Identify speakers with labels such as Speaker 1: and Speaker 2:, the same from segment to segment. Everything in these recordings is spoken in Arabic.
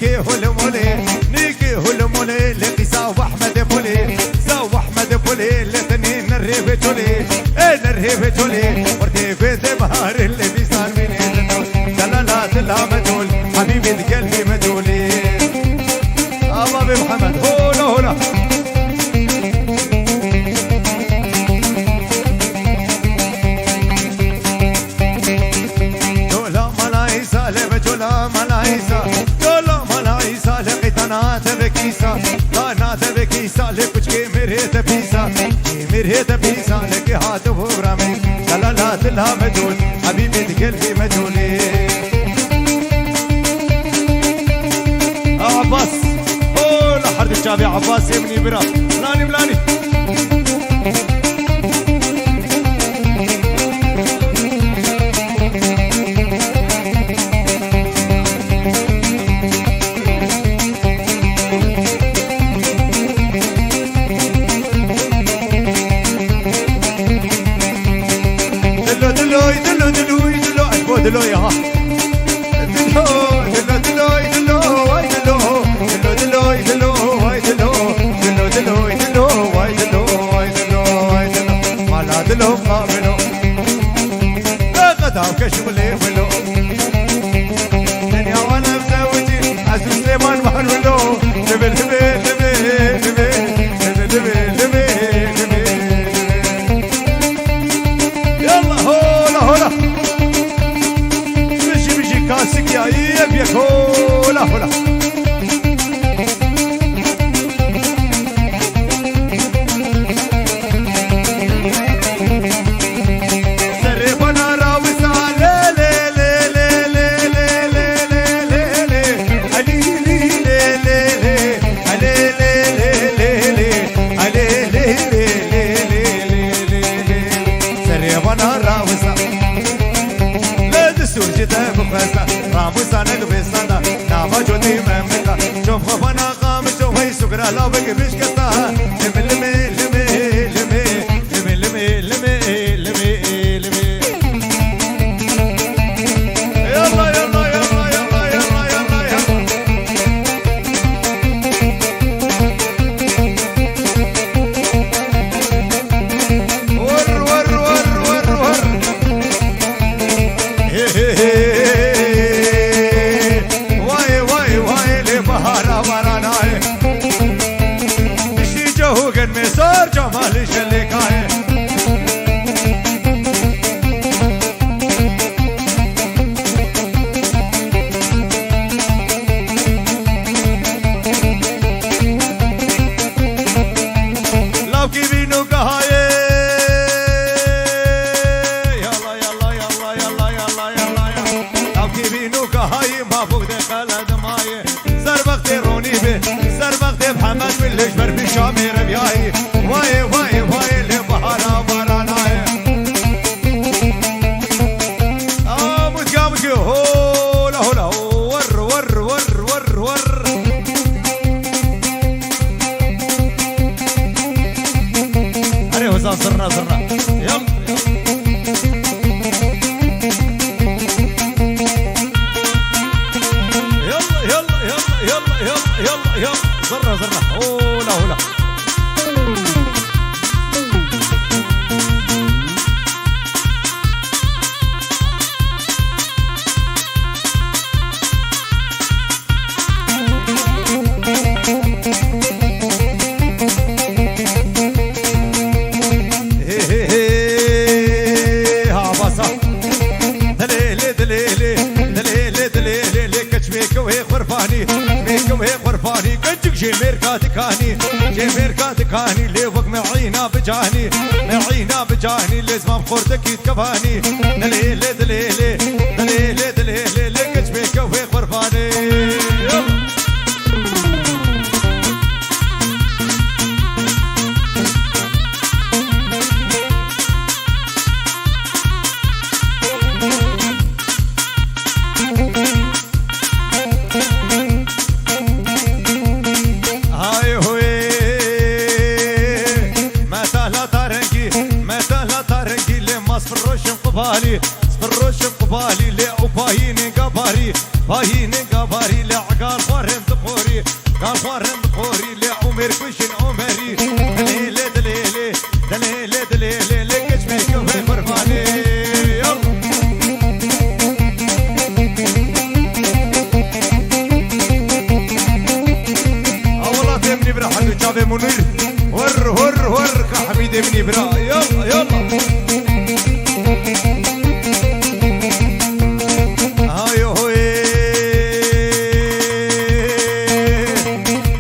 Speaker 1: نيكي هلمولي نيكي هلمولي لقيسا واحمد بولي زاو احمد بولي الاثنين الريب تولي الريب تولي وردي في بهار اللي بيصار مني دلالات الله مجهول حبيبي قلبي مجهولي ابي محمد هولا هولا دولا ملايسا لبجولا ملايسا دولا ملايسا لقيتنا تبكيسا انا تبكيسا لكوچكي مريت بيسا مريت بيسا لكي هاتف برامي دلالات الله مجهول حبيبي قلبي مجهولي عباس هولا حرد الشابي عباس يمني برا ملاني ملاني دلو دلوي دلو دلوي دلو عجبو دلوي ها دلو دلو دلوي دلو واي دلو دلو دلوي دلو واي دلو دلو دلوي دلو واي دلو واي دلو واي دلو مالا دلو قابلو قدام كشف لي ولو دنيا وانا مزوجي عزو سليمان محلولو لبل لبل لبل لبل لبل لبل لبل يلا هولا هولا بيجي بيجي كاسك يا يبيك هولا هولا سربنا راوسا لي لي لي لي لي لي لي لي لي علي لي لي لي لي علي لي لي لي لي علي لي لي لي لي سربنا راوسا لا دستور جدا بخسا راموسا نقبسنا نعم جودي ممتا شوف خفنا قام شوف هي سكرا لا بقى بيش كسا لمي لمي لمي لمي لمي لمي لمي لمي يلا يلا يلا يلا يلا يلا يلا ور ور ور ور ور واي واي واي لبهارا وراناي بشي جهوغن مسار جمالي شليكاي لو كي بينو كهاي يلا يلا يلا يلا يلا يلا يلا لو كي بينو كهاي ما فوق دخلت ماي زربقتي روني به زربقتي محمد واللي جبر بشامي ربياي واي واي واي لبهارا براناي متقامك هولا هولا ور ور ور ور ور هري وزان صرنا صرنا يلا يلا يلا يلا يلا يلا يلا زرنا زرنا هولا هولا جيمير كاتكاني جيمير كاتكاني لي وق معينا بجاني معينا بجاني لازم بخورتك يتكفاني دليلي دليلي دليلي دليلي لك جبيك وهي خرفاني صفروش قبالي لي أوباي شافي منير ور ور ور حميد بن برا يلا يلا هاي هوي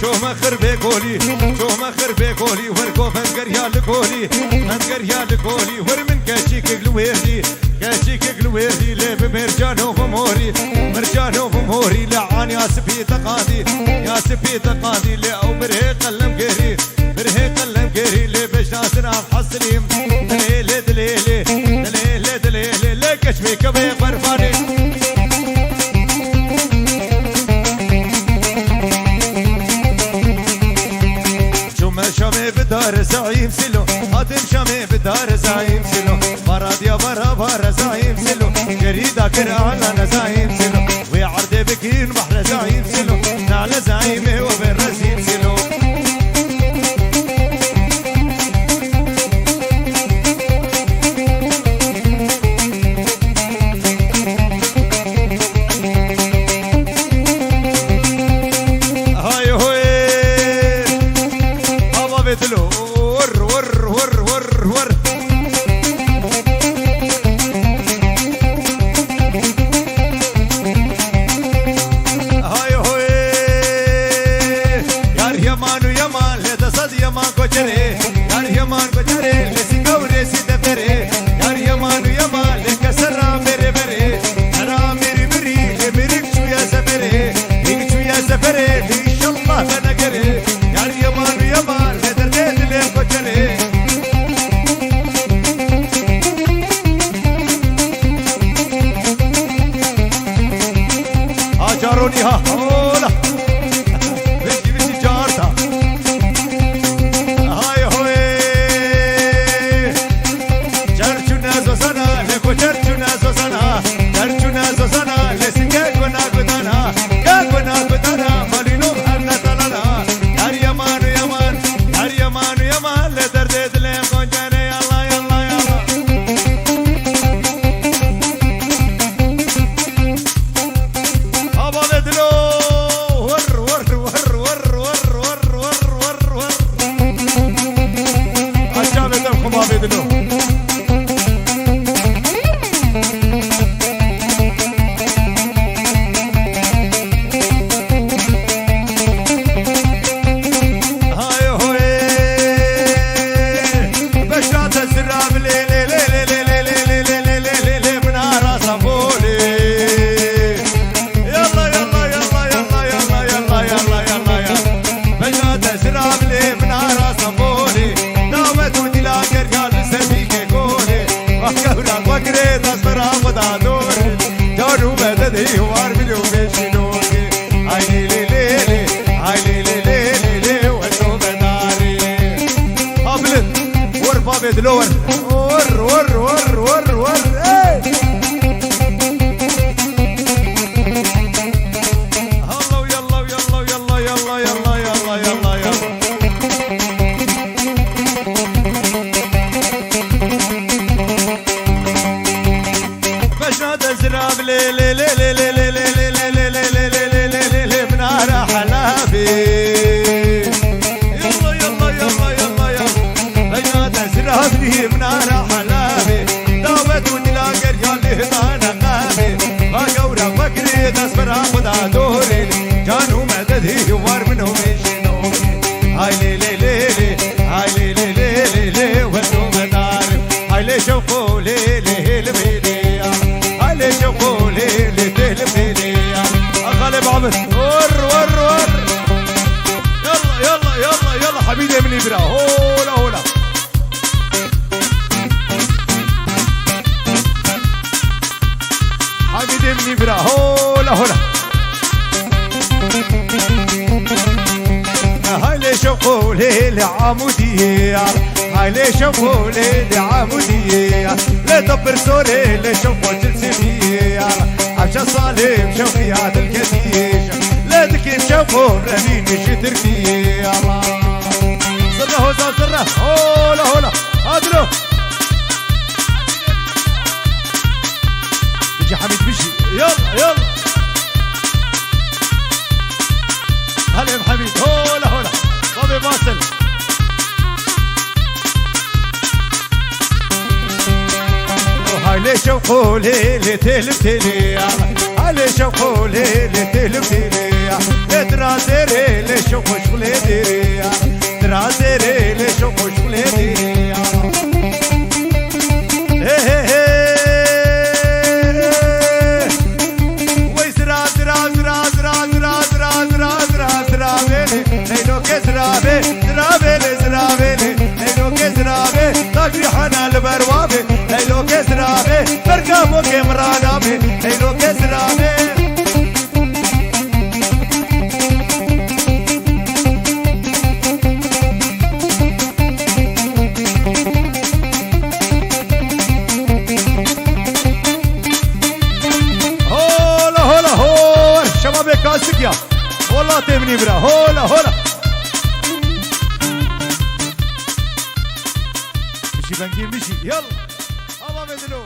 Speaker 1: شو ما خربي قولي شو ما خربي قولي وركو فنقر يا لقولي فنقر يا لقولي ور من كاشيك قلويردي كاشيك قلويردي لي بمرجانو بموري مرجانو بموري لعان يا سبي تقادي يا سبي تقادي لي او برهي قلم قهري برهي قلم قهري لي باش ناسنا محصلين دليلي دليلي دليلي دليلي لي كشمي كبي برفاني شامي بدار زعيم سلو خاتم شامي بدار زعيم سلو براد يا برا برا زعيم سلو جريدة كرعنا زعيم سلو ويعرض بكين بحر زعيم سلو نعلى زعيمي وبالرزيم سلو ور ور ور ور ور هاي هوي يار يمان ويمان لتصد يمان كوچري يار يمان كوچري لسيكوري سيدفري يار يمان ويمان لكسر مري مري انا مري مري لمريك شو يا سفري ليك شو يا سفري ان شاء الله بنقري يار يمان ويمان جاروني ها هولا بيجي بيجي جارتا هاي هوي جارچو نازو سنا لكو جارچو نازو سنا جارچو نازو سنا لسنگه گنا گدانا گنا گدانا مالينو هرنا تلانا يار يمان يمان يار يمان يمان لدرد دلم گنجانه يلا يلا يلا دلور ور ور ور ور ور ايه هلا يلا يلا يلا يلا يلا يلا يلا يلا باش هذا زراب لي لي لي لي لي لي لي لي لي لي لي لي لي لي لي بنار حلابي هذه منارة حلابي داوت ونلاقر يالي هضانا قابي باقورا بكري تصبر خدا دوري جانو مددي وار منهم يشنوكي هاي لي لي لي لي هاي لي لي لي لي لي ودو مداري هاي لي شوفوا لي لي لبيلي هاي لي شوفوا لي لي لبيلي غالب عمر ور ور ور يلا يلا يلا يلا حبيبي من إبرا هولا هولا حبيبي من إبرا هولا هولا هاي لي شوفوا لي لعمودية هاي لي شوفوا لي لعمودية لا دبر سوري لي شوفوا جلسية عشا صالم شوفي هذا الكتيش لا دكي شوفوا رمين مشي تركية زره هوزا زره هولا هولا هادلو بيجي حميد بيجي يلا يلا هلا يا حميد هولا هولا بابي باصل علي شوقو ليلي تلف تلي علي شوقو ليلي تلف تلي درازيري لي شوقو شغلي ديري درازيري لي شوقو شغلي ديري ويزرا زرا زرا زرا زرا زرا زرا زرا زرا هينو كزرابي زرابي زرابي هينو كزرابي تاكي حنا البروابي هينو كزرابي بركابو كمرانابي هينو كزرابي كاسك يا والله تبني برا هولا هولا مشي بنجيب مشي يلا أما بدلو